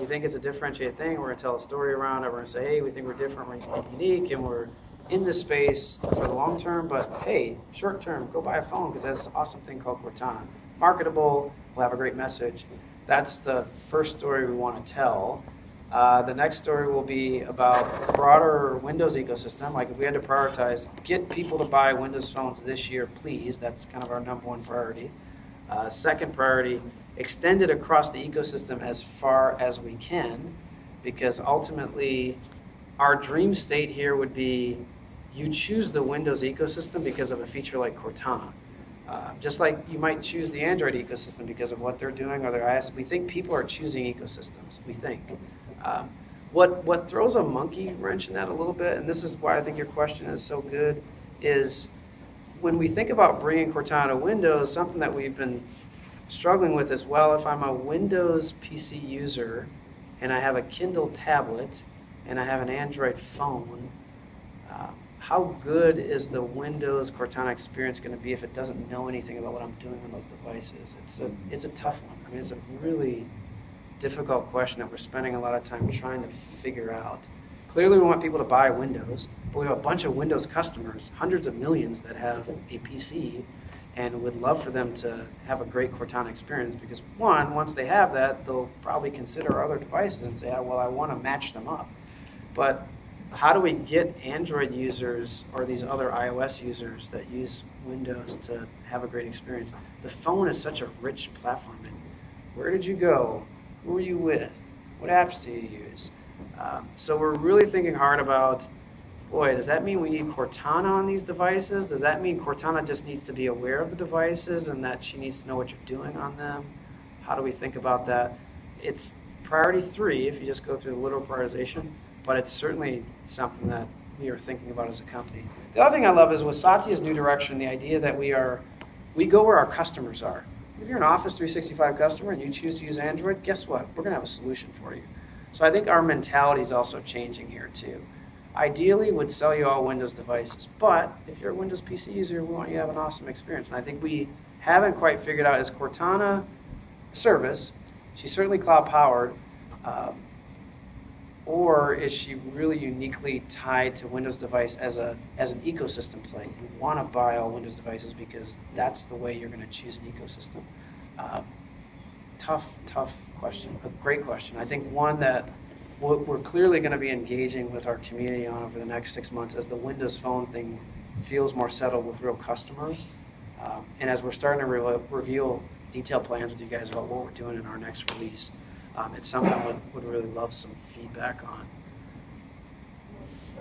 We think it's a differentiated thing. We're going to tell a story around it. We're going to say, hey, we think we're different, we're unique, and we're in this space for the long term. But hey, short term, go buy a phone because there's this awesome thing called Cortana. Marketable, we'll have a great message. That's the first story we want to tell. The next story will be about the broader Windows ecosystem. Like if we had to prioritize, get people to buy Windows phones this year, please. That's kind of our #1 priority. Second priority, extend it across the ecosystem as far as we can, because ultimately our dream state here would be you choose the Windows ecosystem because of a feature like Cortana. Just like you might choose the Android ecosystem because of what they're doing or their iOS. We think people are choosing ecosystems, we think. What throws a monkey wrench in that a little bit, and this is why I think your question is so good, is when we think about bringing Cortana to Windows, something that we've been struggling with is, well, if I'm a Windows PC user and I have a Kindle tablet and I have an Android phone, how good is the Windows Cortana experience going to be if it doesn't know anything about what I'm doing on those devices? It's a tough one. I mean, it's a really difficult question that we're spending a lot of time trying to figure out. Clearly, we want people to buy Windows, but we have a bunch of Windows customers, hundreds of millions that have a PC, and would love for them to have a great Cortana experience because, one, once they have that, they'll probably consider other devices and say, oh, well, I want to match them up. But how do we get Android users or these other iOS users that use Windows to have a great experience? The phone is such a rich platform. And where did you go? Who are you with? What apps do you use? So we're really thinking hard about, boy, does that mean we need Cortana on these devices? Does that mean Cortana just needs to be aware of the devices and that she needs to know what you're doing on them? How do we think about that? It's priority 3 if you just go through the literal prioritization, but it's certainly something that we are thinking about as a company. The other thing I love is with Satya's new direction, the idea that we go where our customers are. If you're an Office 365 customer and you choose to use Android, guess what? We're going to have a solution for you. So I think our mentality is also changing here too. Ideally, would sell you all Windows devices, but if you're a Windows PC user, we want you to have an awesome experience. And I think we haven't quite figured out, is Cortana a service? She's certainly cloud-powered, or is she really uniquely tied to Windows device as an ecosystem play? You want to buy all Windows devices because that's the way you're going to choose an ecosystem. Tough question, a great question. I think one that we're clearly going to be engaging with our community on over the next 6 months as the Windows Phone thing feels more settled with real customers. And as we're starting to reveal detailed plans with you guys about what we're doing in our next release, it's something I would really love some feedback on.